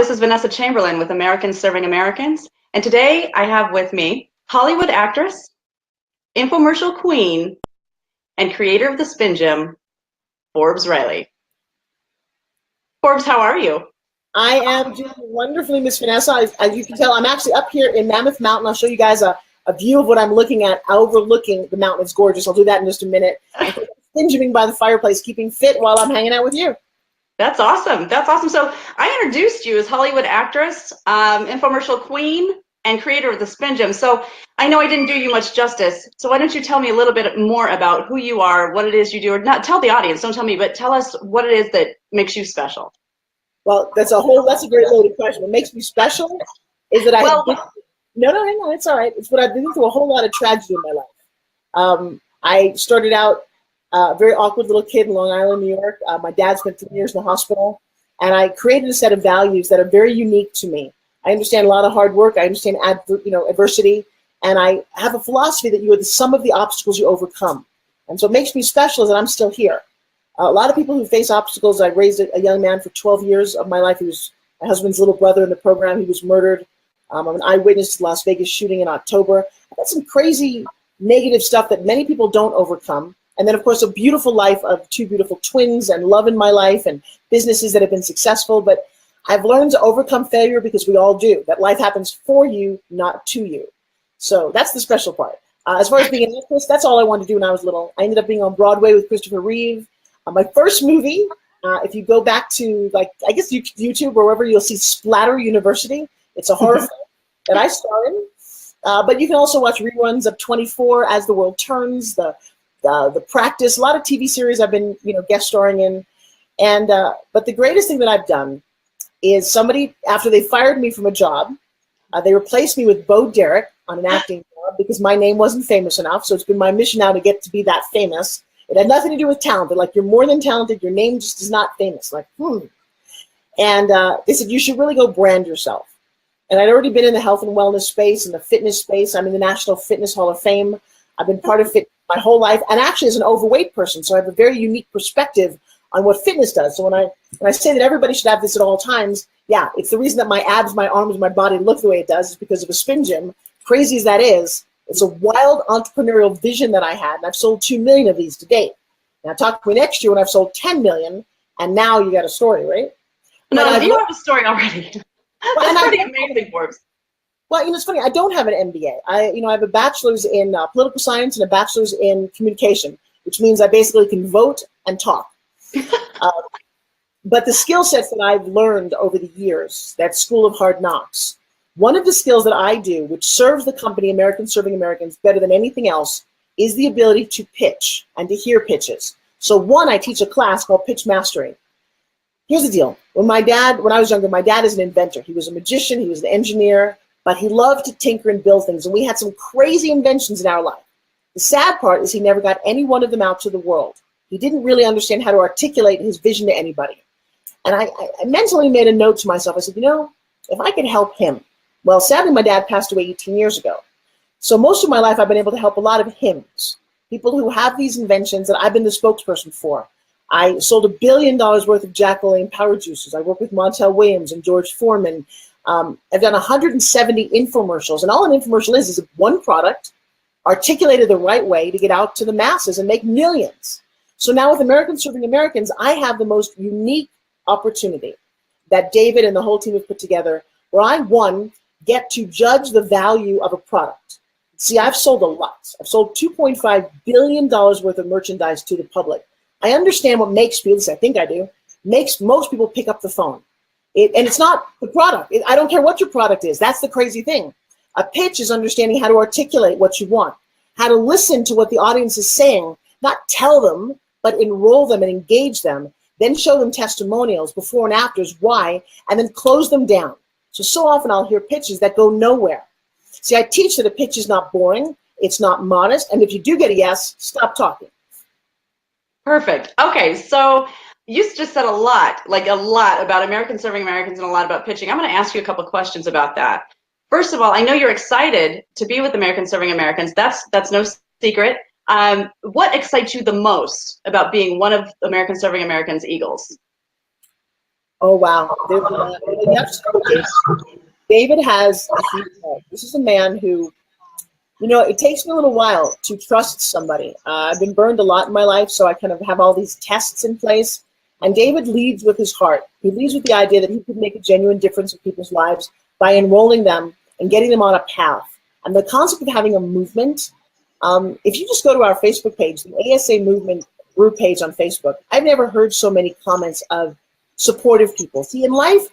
this is Vanessa Chamberlain with Americans Serving Americans, and today I have with me Hollywood actress, infomercial queen, and creator of the Spin Gym, Forbes Riley. Forbes, how are you? I am doing wonderfully, Miss Vanessa. As you can tell, I'm actually up here in Mammoth Mountain. I'll show you guys a view of what I'm looking at, overlooking the mountain. It's gorgeous. I'll do that in just a minute. Spin gymming by the fireplace, keeping fit while I'm hanging out with you. That's awesome. That's awesome. So I introduced you as Hollywood actress, infomercial queen, and creator of the Spin Gym. So I know I didn't do you much justice. So why don't you tell me a little bit more about who you are, what it is you do, or not tell the audience, don't tell me, but tell us what it is that makes you special. Well, that's a great loaded question. What makes me special is that no, it's all right. It's what I've been through a whole lot of tragedy in my life. I started out a very awkward little kid in Long Island, New York. My dad spent 3 years in the hospital, and I created a set of values that are very unique to me. I understand a lot of hard work. I understand adversity, and I have a philosophy that you are the sum of the obstacles you overcome. And so what makes me special is that I'm still here. A lot of people who face obstacles. I raised a young man for 12 years of my life. He was my husband's little brother in the program. He was murdered. I'm an eyewitness to the Las Vegas shooting in October. I've got some crazy negative stuff that many people don't overcome. And then, of course, a beautiful life of 2 beautiful twins and love in my life and businesses that have been successful. But I've learned to overcome failure because we all do. That life happens for you, not to you. So that's the special part. As far as being an actress, that's all I wanted to do when I was little. I ended up being on Broadway with Christopher Reeve. My first movie, if you go back to, I guess YouTube or wherever, you'll see Splatter University. It's a horror film that I star in. But you can also watch reruns of 24, As the World Turns, the Practice, a lot of TV series I've been guest starring in. And but the greatest thing that I've done is somebody, after they fired me from a job, they replaced me with Bo Derek on an acting job because my name wasn't famous enough. So it's been my mission now to get to be that famous. It had nothing to do with talent. They're like, you're more than talented. Your name just is not famous. Like, And they said, you should really go brand yourself. And I'd already been in the health and wellness space and the fitness space. I'm in the National Fitness Hall of Fame. I've been part of fitness my whole life, and actually as an overweight person. So I have a very unique perspective on what fitness does. So when I say that everybody should have this at all times, yeah, it's the reason that my abs, my arms, my body look the way it does is because of a Spin Gym. Crazy as that is, it's a wild entrepreneurial vision that I had, and I've sold 2 million of these to date. Now talk to me next year when I've sold 10 million, and now you got a story, right? No, you have a story already. That's pretty amazing, Forbes. Well, it's funny. I don't have an MBA. I have a bachelor's in political science and a bachelor's in communication, which means I basically can vote and talk. But the skill sets that I've learned over the years, that school of hard knocks, one of the skills that I do, which serves the company Americans Serving Americans better than anything else, is the ability to pitch and to hear pitches. So one, I teach a class called Pitch Mastery. Here's the deal. When I was younger, my dad is an inventor. He was a magician. He was an engineer. But he loved to tinker and build things, and we had some crazy inventions in our life. The sad part is he never got any one of them out to the world. He didn't really understand how to articulate his vision to anybody. And I mentally made a note to myself. I said, if I could help him. Well, sadly, my dad passed away 18 years ago. So most of my life, I've been able to help a lot of hymns, people who have these inventions that I've been the spokesperson for. I sold $1 billion worth of Jack LaLanne power juicers. I work with Montel Williams and George Foreman. I've done 170 infomercials, and all an infomercial is one product articulated the right way to get out to the masses and make millions. So now with Americans Serving Americans, I have the most unique opportunity that David and the whole team have put together, where I, one, get to judge the value of a product. See, I've sold a lot. I've sold $2.5 billion worth of merchandise to the public. I understand what makes people, at least I think I do, makes most people pick up the phone. And it's not the product. I don't care what your product is. That's the crazy thing. A pitch is understanding how to articulate what you want, how to listen to what the audience is saying, not tell them, but enroll them and engage them, then show them testimonials, before and afters, why, and then close them down. So often I'll hear pitches that go nowhere. See, I teach that a pitch is not boring, it's not modest, and if you do get a yes, stop talking. Perfect. Okay, so you just said a lot about Americans Serving Americans and a lot about pitching. I'm going to ask you a couple questions about that. First of all, I know you're excited to be with Americans Serving Americans. That's no secret. What excites you the most about being one of Americans Serving Americans Eagles? Oh, wow. You have to start with David. David has a huge heart. This is a man who, it takes me a little while to trust somebody. I've been burned a lot in my life, so I kind of have all these tests in place. And David leads with his heart. He leads with the idea that he could make a genuine difference in people's lives by enrolling them and getting them on a path. And the concept of having a movement, if you just go to our Facebook page, the ASA movement group page on Facebook, I've never heard so many comments of supportive people. See, in life,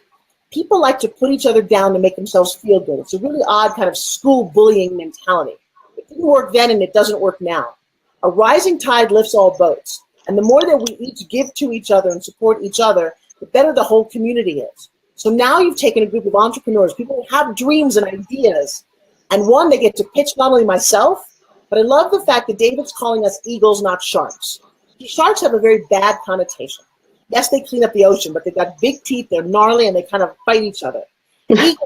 people like to put each other down to make themselves feel good. It's a really odd kind of school bullying mentality. It didn't work then and it doesn't work now. A rising tide lifts all boats. And the more that we each give to each other and support each other, the better the whole community is. So now you've taken a group of entrepreneurs, people who have dreams and ideas, and one, they get to pitch not only myself, but I love the fact that David's calling us eagles, not sharks. Sharks have a very bad connotation. Yes, they clean up the ocean, but they've got big teeth, they're gnarly, and they kind of fight each other. Eagles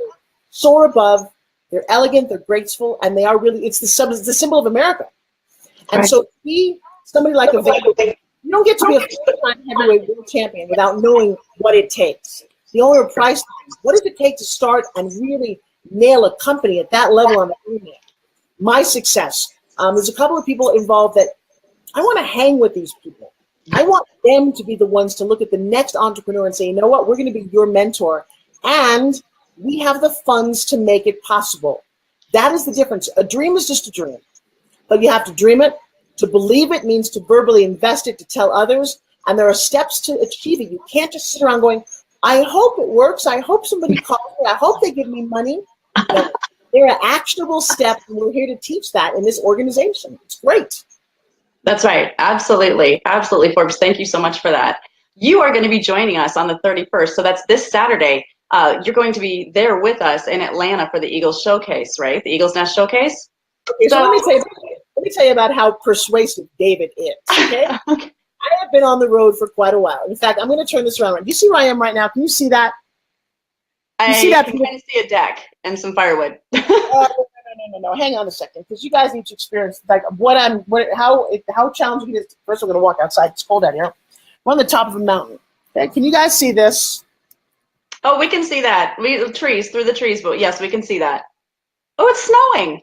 soar above, they're elegant, they're graceful, and they are really, it's the symbol of America. And so somebody like a Vader, you don't get to be a full-time heavyweight world champion without knowing what it takes. The owner of Price, what does it take to start and really nail a company at that level on the internet? My success. There's a couple of people involved that I want to hang with these people. I want them to be the ones to look at the next entrepreneur and say, you know what, we're going to be your mentor. And we have the funds to make it possible. That is the difference. A dream is just a dream. But you have to dream it. To believe it means to verbally invest it, to tell others. And there are steps to achieve it. You can't just sit around going, I hope it works. I hope somebody calls me. I hope they give me money. No, there are actionable steps, and we're here to teach that in this organization. It's great. That's right. Absolutely. Absolutely, Forbes. Thank you so much for that. You are going to be joining us on the 31st. So that's this Saturday. You're going to be there with us in Atlanta for the Eagles Showcase, right? The Eagles Nest Showcase. Okay, so let me tell you about how persuasive David is. Okay? Okay. I have been on the road for quite a while. In fact, I'm going to turn this around. Do you see where I am right now? Can you see that? I can kind of see a deck and some firewood. No. Hang on a second, because you guys need to experience like how challenging it is. First, we're going to walk outside. It's cold out here. We're on the top of a mountain. Okay, can you guys see this? Oh, we can see that. Through the trees, but yes, we can see that. Oh, it's snowing.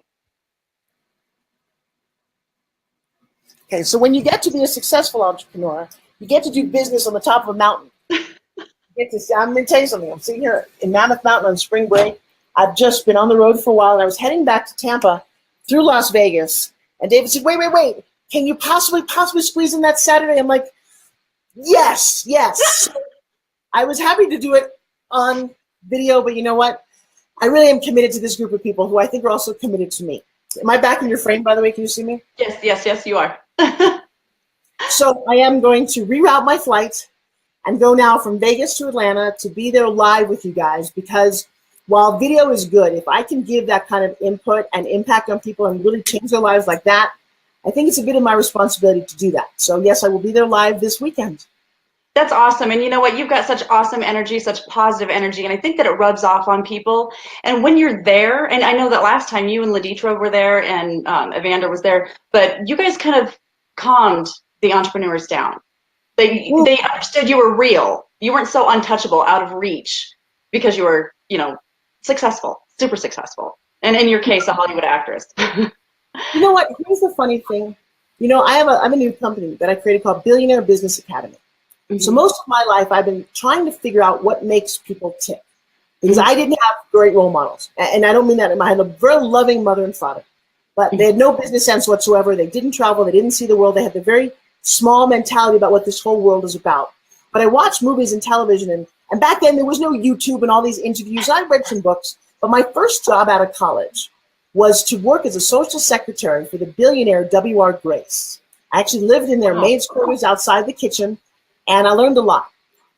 Okay, so when you get to be a successful entrepreneur, you get to do business on the top of a mountain. I'm going to tell you something. I'm sitting here in Mammoth Mountain on spring break. I've just been on the road for a while, and I was heading back to Tampa through Las Vegas. And David said, wait. Can you possibly squeeze in that Saturday? I'm like, yes. So I was happy to do it on video, but you know what? I really am committed to this group of people who I think are also committed to me. Am I back in your frame, by the way? Can you see me? Yes, you are. So I am going to reroute my flight and go now from Vegas to Atlanta to be there live with you guys, because while video is good, if I can give that kind of input and impact on people and really change their lives like that, I think it's a bit of my responsibility to do that. So yes, I will be there live this weekend. That's awesome. And you know what? You've got such awesome energy, such positive energy. And I think that it rubs off on people. And when you're there, and I know that last time you and Laditra were there and Evander was there, but you guys kind of calmed the entrepreneurs down. They understood you were real. You weren't so untouchable, out of reach, because you were, successful, super successful. And in your case, a Hollywood actress. You know what? Here's the funny thing. I'm a new company that I created called Billionaire Business Academy. Mm-hmm. So most of my life, I've been trying to figure out what makes people tick, because I didn't have great role models. And I don't mean that. I had a very loving mother and father, but they had no business sense whatsoever. They didn't travel. They didn't see the world. They had the very small mentality about what this whole world is about. But I watched movies and television, and back then there was no YouTube and all these interviews. I read some books, but my first job out of college was to work as a social secretary for the billionaire W.R. Grace. I actually lived in their maid's quarters outside the kitchen, and I learned a lot.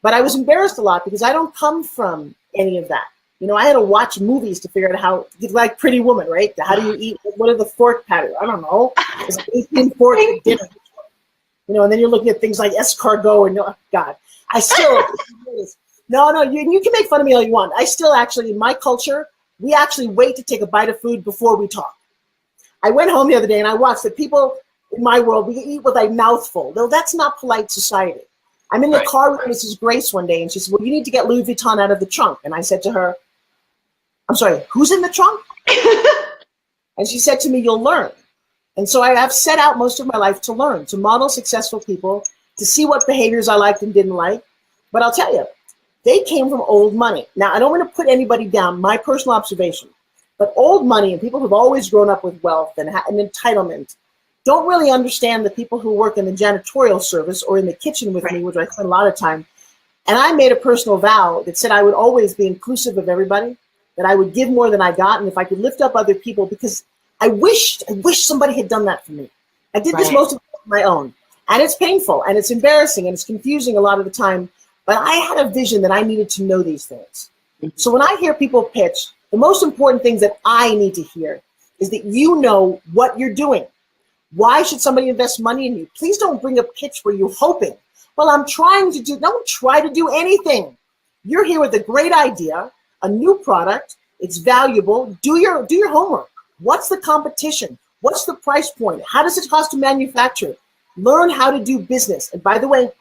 But I was embarrassed a lot because I don't come from any of that. I had to watch movies to figure out how, like Pretty Woman, right? How do you eat? What are the fork patterns? I don't know. There's 18 forks at dinner. And then you're looking at things like escargot, and oh, God, I still, no, you can make fun of me all you want. I still actually, in my culture, we actually wait to take a bite of food before we talk. I went home the other day and I watched that people in my world, we eat with a mouthful. No, that's not polite society. I'm in the car with Mrs. Grace one day, and she said, well, you need to get Louis Vuitton out of the trunk. And I said to her, I'm sorry, who's in the trunk? And she said to me, you'll learn. And so I have set out most of my life to learn, to model successful people, to see what behaviors I liked and didn't like. But I'll tell you, they came from old money. Now, I don't want to put anybody down, my personal observation, but old money and people who've always grown up with wealth and an entitlement don't really understand the people who work in the janitorial service or in the kitchen with me, which I spend a lot of time. And I made a personal vow that said I would always be inclusive of everybody, that I would give more than I got, and if I could lift up other people, because I wish somebody had done that for me. I did this most of it on my own, and it's painful, and it's embarrassing, and it's confusing a lot of the time, but I had a vision that I needed to know these things. So when I hear people pitch, the most important things that I need to hear is that you know what you're doing. Why should somebody invest money in you? Please don't bring a pitch where you're hoping, well, I'm trying to do, don't try to do anything. You're here with a great idea, a new product, it's valuable, do your homework. What's the competition? What's the price point? How does it cost to manufacture? Learn how to do business. And by the way,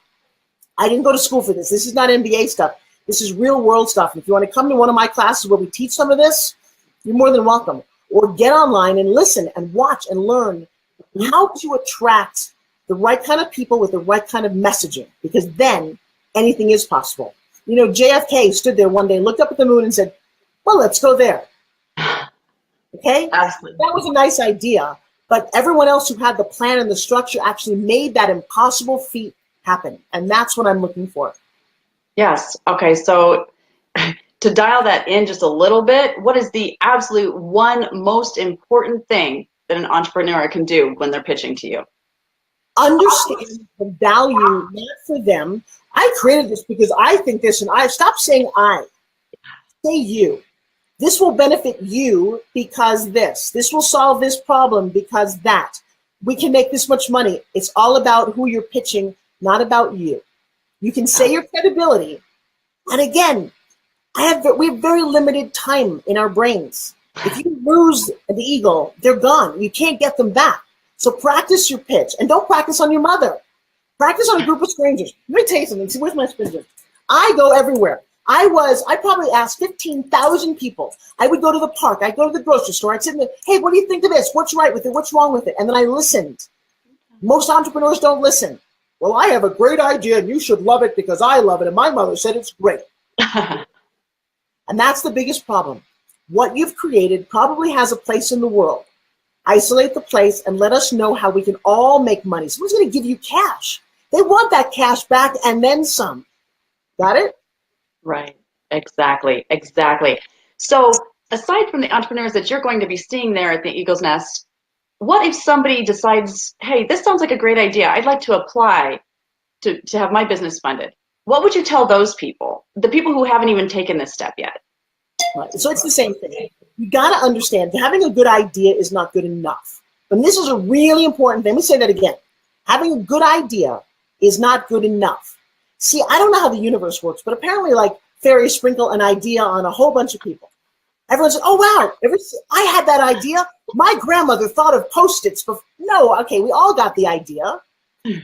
I didn't go to school for this. This is not MBA stuff. This is real world stuff. If you want to come to one of my classes where we teach some of this, you're more than welcome. Or get online and listen and watch and learn how to attract the right kind of people with the right kind of messaging, because then anything is possible. You know, JFK stood there one day, looked up at the moon and said, well, let's go there. Okay? Absolutely. That was a nice idea, but everyone else who had the plan and the structure actually made that impossible feat happen. And that's what I'm looking for. Yes. Okay. So to dial that in just a little bit, what is the absolute one most important thing that an entrepreneur can do when they're pitching to you? Understand the value, not for them. I created this because I think this, and I stop saying I. Say you. This will benefit you because this will solve this problem because that. We can make this much money. It's all about who you're pitching, not about you. You can say your credibility. And again, we have very limited time in our brains. If you lose the eagle, they're gone. You can't get them back. So practice your pitch, and don't practice on your mother. Practice on a group of strangers. Let me tell you something. See, where's my stranger? I go everywhere. I probably asked 15,000 people. I would go to the park. I'd go to the grocery store. I'd sit in there, hey, what do you think of this? What's right with it? What's wrong with it? And then I listened. Most entrepreneurs don't listen. Well, I have a great idea and you should love it because I love it. And my mother said it's great. And that's the biggest problem. What you've created probably has a place in the world. Isolate the place and let us know how we can all make money. Someone's going to give you cash. They want that cash back and then some. Got it? Right. Exactly. Exactly. So aside from the entrepreneurs that you're going to be seeing there at the Eagle's Nest, what if somebody decides, hey, this sounds like a great idea. I'd like to apply to have my business funded. What would you tell those people, the people who haven't even taken this step yet? Right. So it's the same thing. You got to understand having a good idea is not good enough. And this is a really important thing. Let me say that again. Having a good idea is not good enough. See, I don't know how the universe works, but apparently like fairies sprinkle an idea on a whole bunch of people. Everyone says, oh, wow, I had that idea. My grandmother thought of Post-its. No, okay, we all got the idea.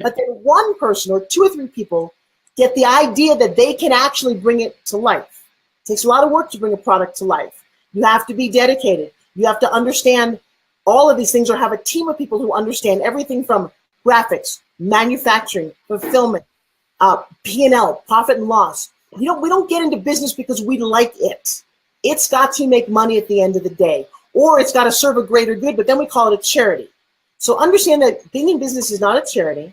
But then one person or two or three people get the idea that they can actually bring it to life. It takes a lot of work to bring a product to life. You have to be dedicated. You have to understand all of these things or have a team of people who understand everything from graphics, manufacturing, fulfillment, P&L, profit and loss. We don't get into business because we like it. It's got to make money at the end of the day, or it's got to serve a greater good, but then we call it a charity. So understand that being in business is not a charity,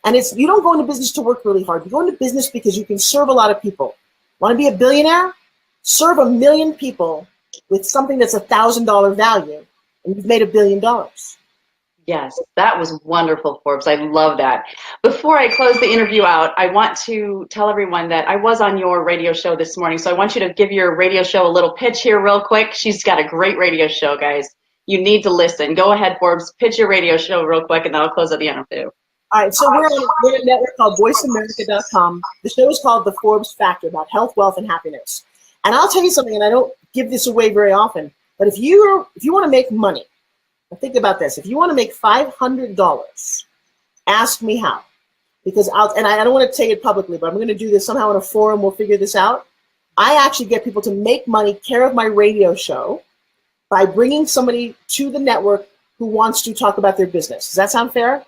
and you don't go into business to work really hard. You go into business because you can serve a lot of people. Want to be a billionaire? Serve 1 million people with something that's $1,000 value, and you've made $1 billion. Yes, that was wonderful, Forbes. I love that. Before I close the interview out, I want to tell everyone that I was on your radio show this morning, so I want you to give your radio show a little pitch here real quick. She's got a great radio show, guys. You need to listen. Go ahead, Forbes. Pitch your radio show real quick, and then I'll close out the interview. All right, so we're on a network called voiceamerica.com. The show is called The Forbes Factor, about health, wealth, and happiness. And I'll tell you something, and I don't give this away very often, but if you want to make money, think about this. If you want to make $500, ask me how. because I don't want to take it publicly, but I'm going to do this somehow in a forum. We'll figure this out. I actually get people to make money care of my radio show by bringing somebody to the network who wants to talk about their business. Does that sound fair?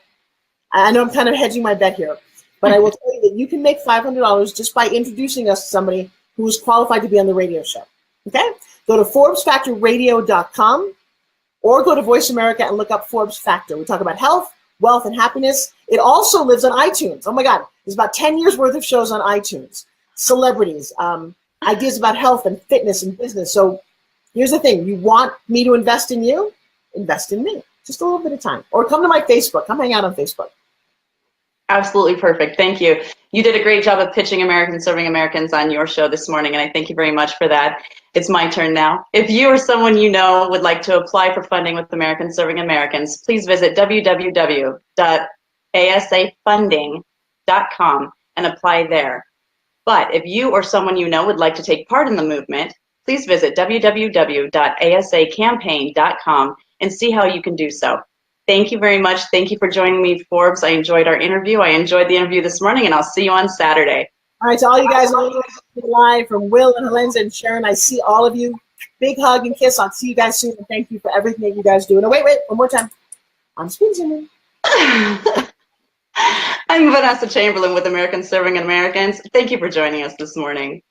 I know I'm kind of hedging my bet here, but I will tell you that you can make $500 just by introducing us to somebody who is qualified to be on the radio show. Okay? Go to ForbesFactorRadio.com or go to Voice America and look up Forbes Factor. We talk about health, wealth, and happiness. It also lives on iTunes. Oh my God, there's about 10 years worth of shows on iTunes. Celebrities, ideas about health and fitness and business. So here's the thing. You want me to invest in you? Invest in me. Just a little bit of time. Or come to my Facebook. Come hang out on Facebook. Absolutely perfect. Thank you. You did a great job of pitching Americans Serving Americans on your show this morning, and I thank you very much for that. It's my turn now. If you or someone you know would like to apply for funding with Americans Serving Americans, please visit www.asafunding.com and apply there. But if you or someone you know would like to take part in the movement, please visit www.asacampaign.com and see how you can do so. Thank you very much. Thank you for joining me, Forbes. I enjoyed our interview. I enjoyed the interview this morning, and I'll see you on Saturday. All right, to all you guys live from Will and Helenza and Sharon, I see all of you. Big hug and kiss. I'll see you guys soon, and thank you for everything that you guys do. No, wait, one more time. I'm Spin Zooming. I'm Vanessa Chamberlain with Americans Serving Americans. Thank you for joining us this morning.